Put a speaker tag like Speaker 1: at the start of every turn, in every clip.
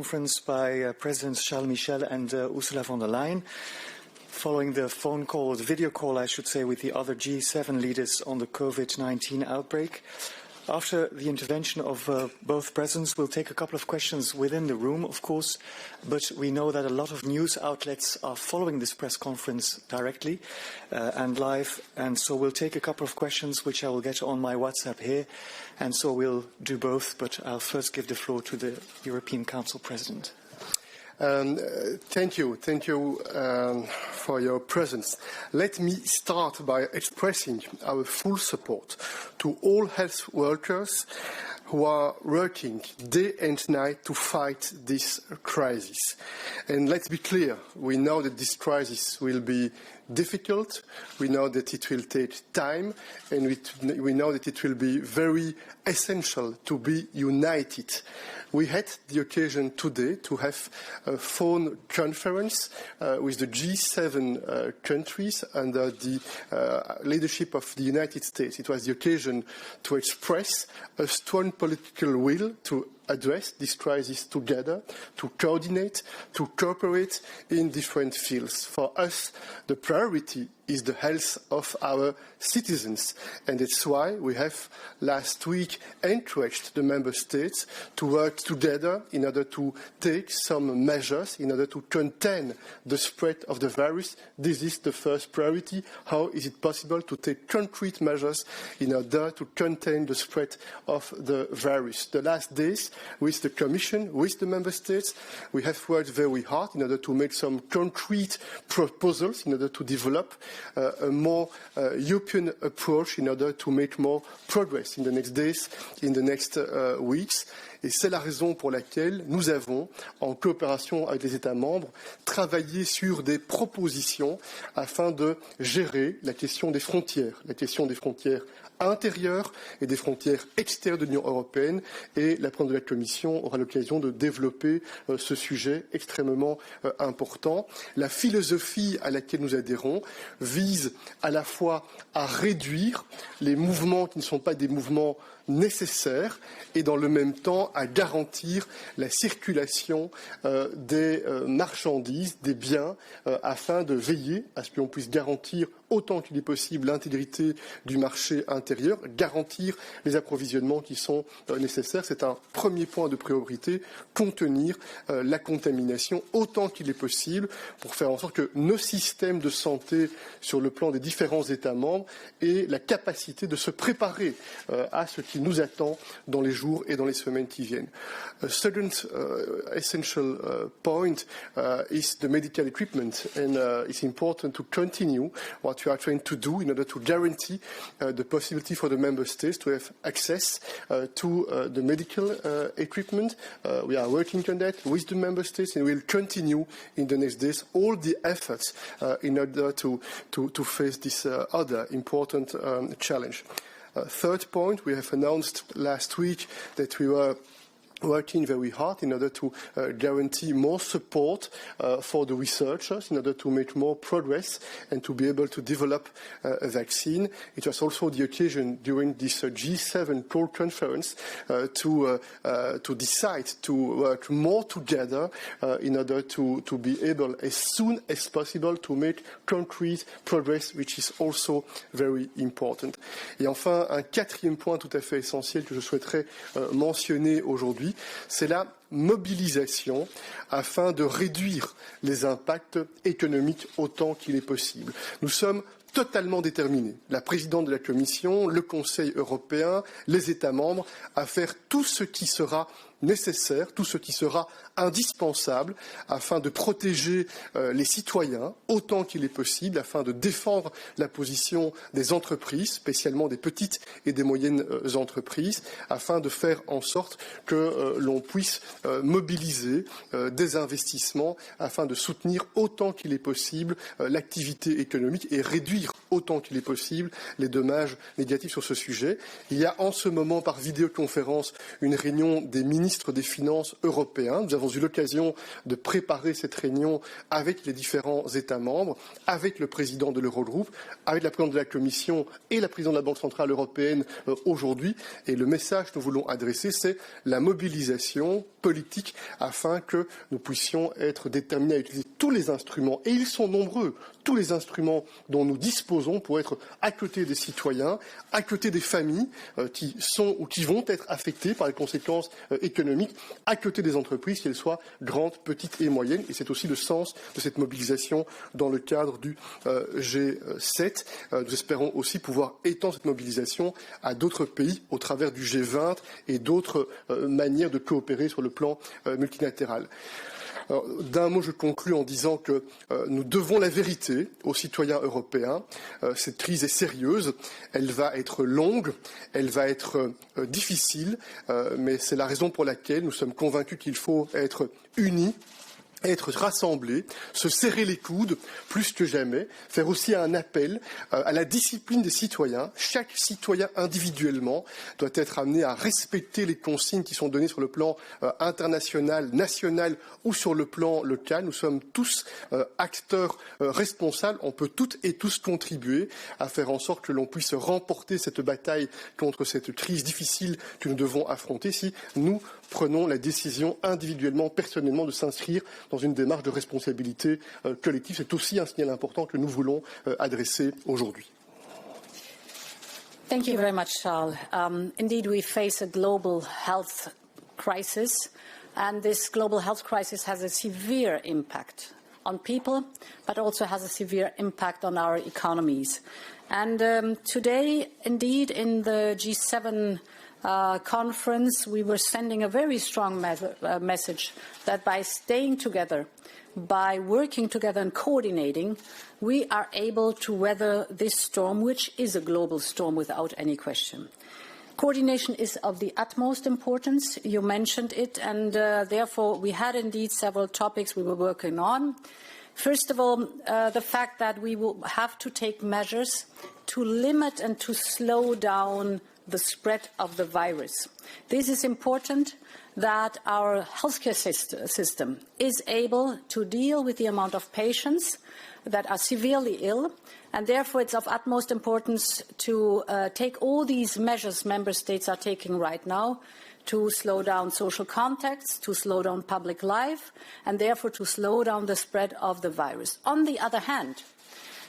Speaker 1: Conference by Presidents Charles Michel and Ursula von der Leyen, following the video call, I should say, with the other G7 leaders on the COVID-19 outbreak. After the intervention of both presidents, we'll take a couple of questions within the room, of course, but we know that a lot of news outlets are following this press conference directly and live, and so we'll take a couple of questions which I will get on my WhatsApp here, and so we'll do both, but I'll first give the floor to the European Council President.
Speaker 2: Thank you for your presence. Let me start by expressing our full support to all health workers who are working day and night to fight this crisis. And let's be clear, we know that this crisis will be difficult, we know that it will take time, and we know that it will be very essential to be united. We had the occasion today to have a phone conference with the G7 countries under the leadership of the United States. It was the occasion to express a strong political will to address this crisis together, to coordinate, to cooperate in different fields. For us, the priority is the health of our citizens. And that's why we have last week encouraged the member states to work together in order to take some measures in order to contain the spread of the virus. This is the first priority. How is it possible to take concrete measures in order to contain the spread of the virus? The last days, with the Commission, with the member states, we have worked very hard in order to make some concrete proposals in order to develop a more European approach in order to make more progress in the next days, in the next weeks. Et c'est la raison pour laquelle nous avons, en coopération avec les États membres, travaillé sur des propositions afin de gérer la question des frontières intérieures et des frontières extérieures de l'Union européenne. Et la présidente de la Commission aura l'occasion de développer ce sujet extrêmement important. La philosophie à laquelle nous adhérons vise à la fois à réduire les mouvements qui ne sont pas des mouvements nécessaires et dans le même temps à garantir la circulation des marchandises, des biens, afin de veiller à ce que l'on puisse garantir autant qu'il est possible l'intégrité du marché intérieur, garantir les approvisionnements qui sont nécessaires. C'est un premier point de priorité, contenir la contamination autant qu'il est possible pour faire en sorte que nos systèmes de santé sur le plan des différents États membres aient la capacité de se préparer à ce qui nous attend dans les jours et dans les semaines qui viennent. A second essential point is the medical equipment, and it's important to continue what we are trying to do in order to guarantee the possibility for the member states to have access to the medical equipment. We are working on that with the member states, and we will continue in the next days all the efforts in order to face this other important challenge. Third point, we have announced last week that we were working very hard in order to guarantee more support for the researchers in order to make more progress and to be able to develop a vaccine. It was also the occasion during this G7 core conference to decide to work more together in order to be able as soon as possible to make concrete progress, which is also very important. Et enfin, un quatrième point tout à fait essentiel que je souhaiterais mentionner aujourd'hui, c'est la mobilisation afin de réduire les impacts économiques autant qu'il est possible. Nous sommes totalement déterminés, la présidente de la Commission, le Conseil européen, les États membres, à faire tout ce qui sera nécessaire, tout ce qui sera indispensable afin de protéger les citoyens autant qu'il est possible, afin de défendre la position des entreprises, spécialement des petites et des moyennes entreprises, afin de faire en sorte que l'on puisse mobiliser des investissements afin de soutenir autant qu'il est possible l'activité économique et réduire autant qu'il est possible les dommages négatifs sur ce sujet. Il y a en ce moment par vidéoconférence une réunion des ministres des Finances européens. Nous avons eu l'occasion de préparer cette réunion avec les différents États membres, avec le président de l'Eurogroupe, avec la présidente de la Commission et la présidente de la Banque centrale européenne aujourd'hui. Et le message que nous voulons adresser, c'est la mobilisation politique afin que nous puissions être déterminés à utiliser tous les instruments, et ils sont nombreux, tous les instruments dont nous disposons pour être à côté des citoyens, à côté des familles qui sont ou qui vont être affectées par les conséquences économiques, à côté des entreprises, qu'elles soient grandes, petites et moyennes. Et c'est aussi le sens de cette mobilisation dans le cadre du G7. Nous espérons aussi pouvoir étendre cette mobilisation à d'autres pays au travers du G20 et d'autres manières de coopérer sur le plan multilatéral. D'un mot, je conclus en disant que nous devons la vérité aux citoyens européens. Cette crise est sérieuse, elle va être longue, elle va être difficile, mais c'est la raison pour laquelle nous sommes convaincus qu'il faut être unis, être rassemblés, se serrer les coudes plus que jamais, faire aussi un appel à la discipline des citoyens. Chaque citoyen individuellement doit être amené à respecter les consignes qui sont données sur le plan international, national ou sur le plan local. Nous sommes tous acteurs responsables. On peut toutes et tous contribuer à faire en sorte que l'on puisse remporter cette bataille contre cette crise difficile que nous devons affronter si nous prenons la décision individuellement, personnellement, de s'inscrire dans une démarche de responsabilité collective. C'est aussi un signal important que nous voulons adresser aujourd'hui.
Speaker 3: Thank you very much, Charles. Indeed, we face a global health crisis, and this global health crisis has a severe impact on people, but also has a severe impact on our economies. And today, indeed, in the G7 conference, we were sending a very strong message that by staying together, by working together and coordinating, we are able to weather this storm, which is a global storm without any question. Coordination is of the utmost importance. You mentioned it, and therefore we had indeed several topics we were working on. First of all, the fact that we will have to take measures to limit and to slow down the spread of the virus. This is important that our healthcare system is able to deal with the amount of patients that are severely ill, and therefore it's of utmost importance to take all these measures member states are taking right now to slow down social contacts, to slow down public life, and therefore to slow down the spread of the virus. On the other hand,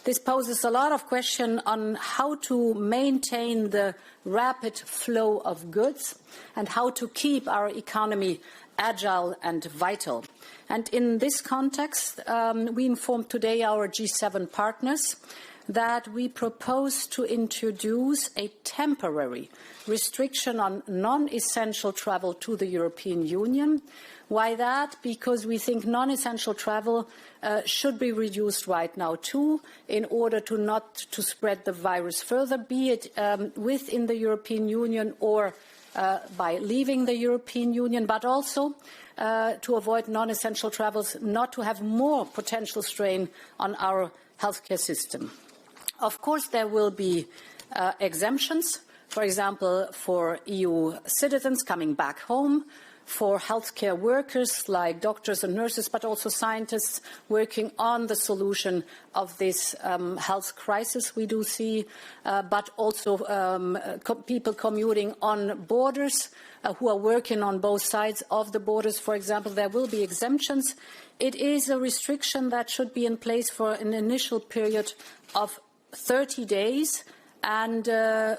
Speaker 3: this poses a lot of questions on how to maintain the rapid flow of goods and how to keep our economy agile and vital. And in this context, we informed today our G7 partners that we propose to introduce a temporary restriction on non-essential travel to the European Union. Why that? Because we think non-essential travel should be reduced right now too, in order to not to spread the virus further, be it within the European Union or by leaving the European Union, but also to avoid non-essential travels, not to have more potential strain on our healthcare system. Of course, there will be exemptions, for example, for EU citizens coming back home, for healthcare workers like doctors and nurses, but also scientists working on the solution of this health crisis we do see, but also people commuting on borders who are working on both sides of the borders. For example, there will be exemptions. It is a restriction that should be in place for an initial period of 30 days, and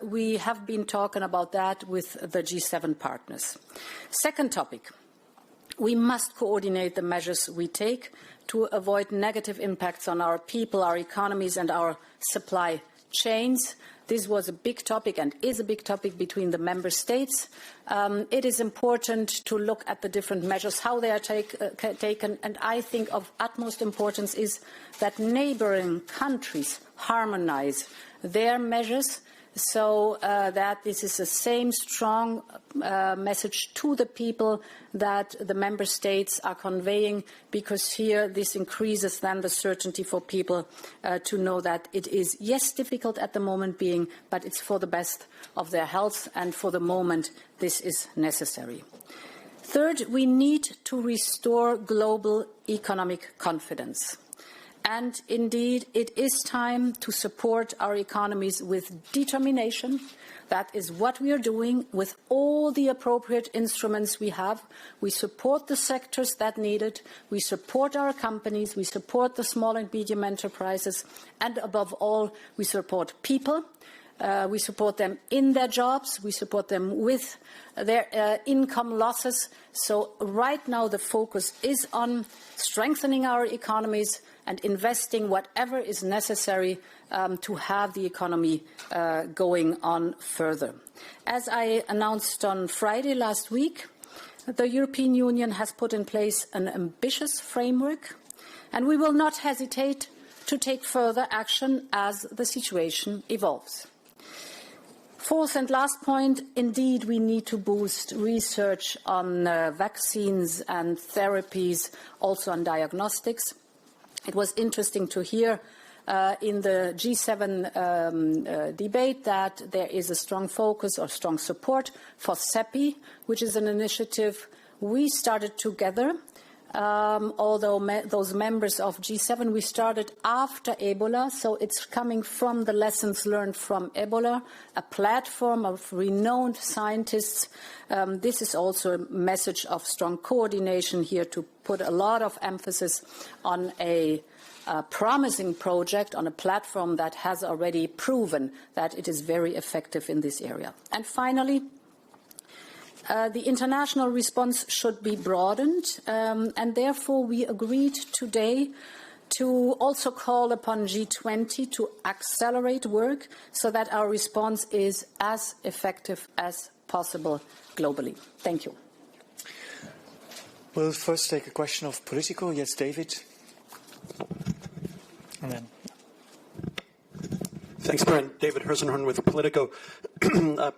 Speaker 3: we have been talking about that with the G7 partners. Second topic, we must coordinate the measures we take to avoid negative impacts on our people, our economies and our supply chains. This was a big topic and is a big topic between the member states. It is important to look at the different measures, how they are taken, and I think of utmost importance is that neighbouring countries harmonise their measures so that this is the same strong message to the people that the member states are conveying, because here this increases then the certainty for people to know that it is, yes, difficult at the moment being, but it's for the best of their health, and for the moment this is necessary. Third, we need to restore global economic confidence. And indeed, it is time to support our economies with determination. That is what we are doing with all the appropriate instruments we have. We support the sectors that need it. We support our companies. We support the small and medium enterprises. And above all, we support people. We support them in their jobs. We support them with their income losses. So right now the focus is on strengthening our economies and investing whatever is necessary to have the economy going on further. As I announced on Friday last week, the European Union has put in place an ambitious framework, and we will not hesitate to take further action as the situation evolves. Fourth and last point, indeed, we need to boost research on vaccines and therapies, also on diagnostics. It was interesting to hear in the G7 debate that there is a strong focus or strong support for CEPI, which is an initiative we started together. Although those members of G7, we started after Ebola, so it's coming from the lessons learned from Ebola, a platform of renowned scientists. This is also a message of strong coordination here to put a lot of emphasis on a promising project, on a platform that has already proven that it is very effective in this area. And finally, the international response should be broadened, and therefore we agreed today to also call upon G20 to accelerate work so that our response is as effective as possible globally. Thank you.
Speaker 1: We'll first take a question of Politico. Yes, David. And then.
Speaker 4: Thanks, Brian. David Herzenhorn with Politico.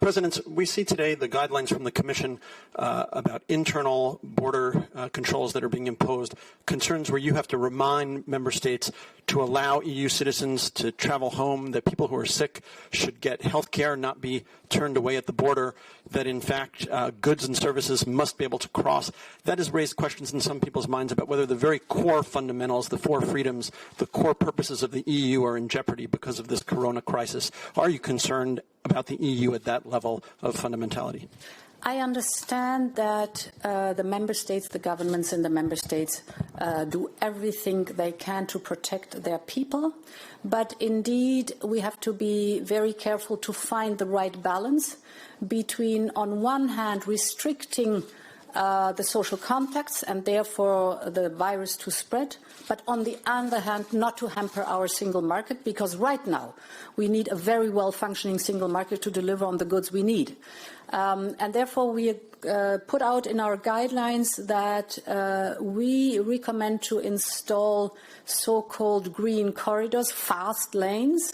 Speaker 4: Presidents, we see today the guidelines from the Commission about internal border controls that are being imposed, concerns where you have to remind member states to allow EU citizens to travel home, that people who are sick should get health care, not be turned away at the border, that in fact goods and services must be able to cross. That has raised questions in some people's minds about whether the very core fundamentals, the four freedoms, the core purposes of the EU are in jeopardy because of this corona crisis. Are you concerned about the EU at that level of fundamentality?
Speaker 3: I understand that the member states, the governments in the member states do everything they can to protect their people. But indeed, we have to be very careful to find the right balance between, on one hand, restricting the social contacts and therefore the virus to spread, but on the other hand, not to hamper our single market, because right now we need a very well-functioning single market to deliver on the goods we need. And therefore we put out in our guidelines that we recommend to install so-called green corridors, fast lanes,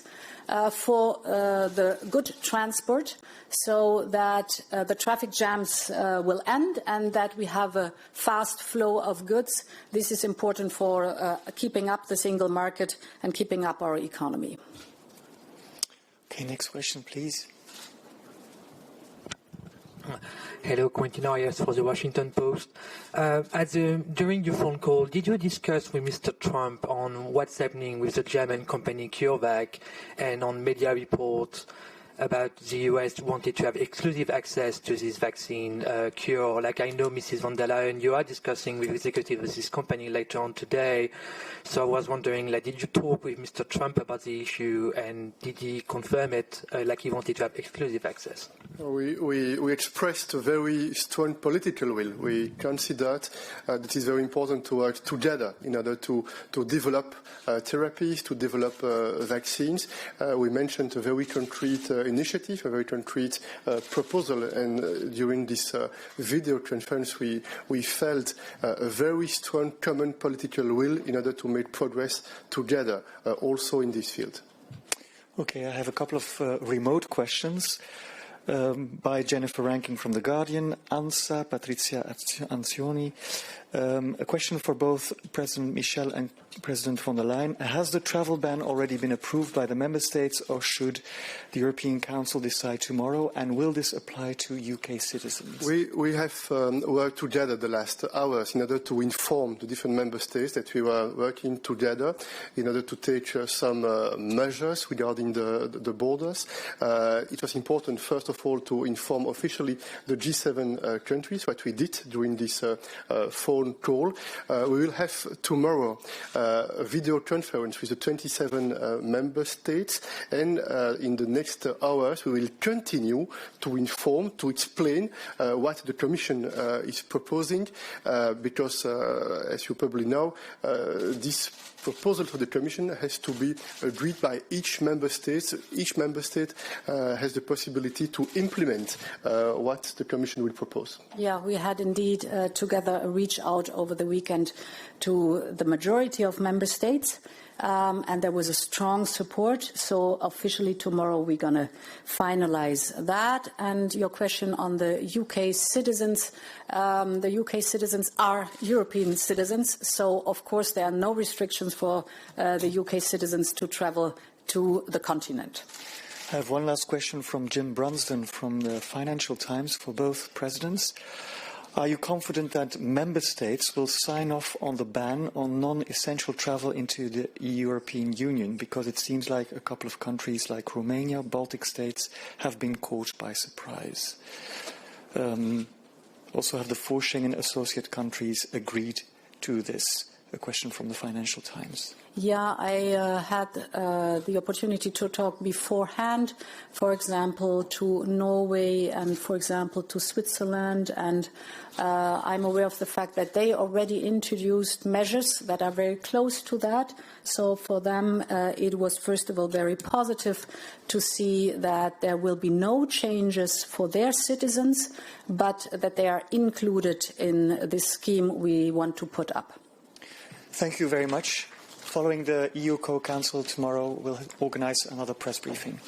Speaker 3: for the good transport, so that the traffic jams will end and that we have a fast flow of goods. This is important for keeping up the single market and keeping up our economy.
Speaker 1: Okay, next question, please.
Speaker 5: Hello, Quentin Arias for the Washington Post. During your phone call, did you discuss with Mr. Trump on what's happening with the German company CureVac and on media reports about the US wanted to have exclusive access to this vaccine cure? Like I know Mrs. von der Leyen, you are discussing with executives of this company later on today. So I was wondering, like, did you talk with Mr. Trump about the issue and did he confirm it, like he wanted to have exclusive access?
Speaker 2: We expressed a very strong political will. We considered that it is very important to work together in order to develop therapies, to develop vaccines. We mentioned a very concrete initiative, a very concrete proposal, and during this video conference we felt a very strong common political will in order to make progress together also in this field.
Speaker 1: Okay, I have a couple of remote questions. by Jennifer Rankin from The Guardian, ANSA, Patrizia Ancioni. A question for both President Michel and President von der Leyen. Has the travel ban already been approved by the Member States, or should the European Council decide tomorrow? And will this apply to UK citizens?
Speaker 2: We have worked together the last hours in order to inform the different Member States that we were working together in order to take some measures regarding the borders. It was important, first of all, to inform officially the G7 countries, what we did during this phone call. We will have tomorrow a video conference with the 27 member states, and in the next hours we will continue to inform, to explain what the Commission is proposing, because, as you probably know, this proposal for the Commission has to be agreed by each member state. Each member state has the possibility to implement what the Commission will propose.
Speaker 3: Yeah, we had indeed together a reach out over the weekend to the majority of member states. And there was a strong support. So officially tomorrow we're going to finalize that. And your question on the UK citizens, the UK citizens are European citizens. So, of course, there are no restrictions for the UK citizens to travel to the continent.
Speaker 1: I have one last question from Jim Brunsden from the Financial Times for both presidents. Are you confident that member states will sign off on the ban on non-essential travel into the European Union? Because it seems like a couple of countries like Romania, Baltic states, have been caught by surprise. Also, have the 4 Schengen associate countries agreed to this? A question from the Financial Times.
Speaker 3: Yeah, I had the opportunity to talk beforehand, for example, to Norway and, for example, to Switzerland. And I'm aware of the fact that they already introduced measures that are very close to that. So for them, it was, first of all, very positive to see that there will be no changes for their citizens, but that they are included in this scheme we want to put up.
Speaker 1: Thank you very much. Following the EU Co-Council tomorrow, we'll organize another press briefing.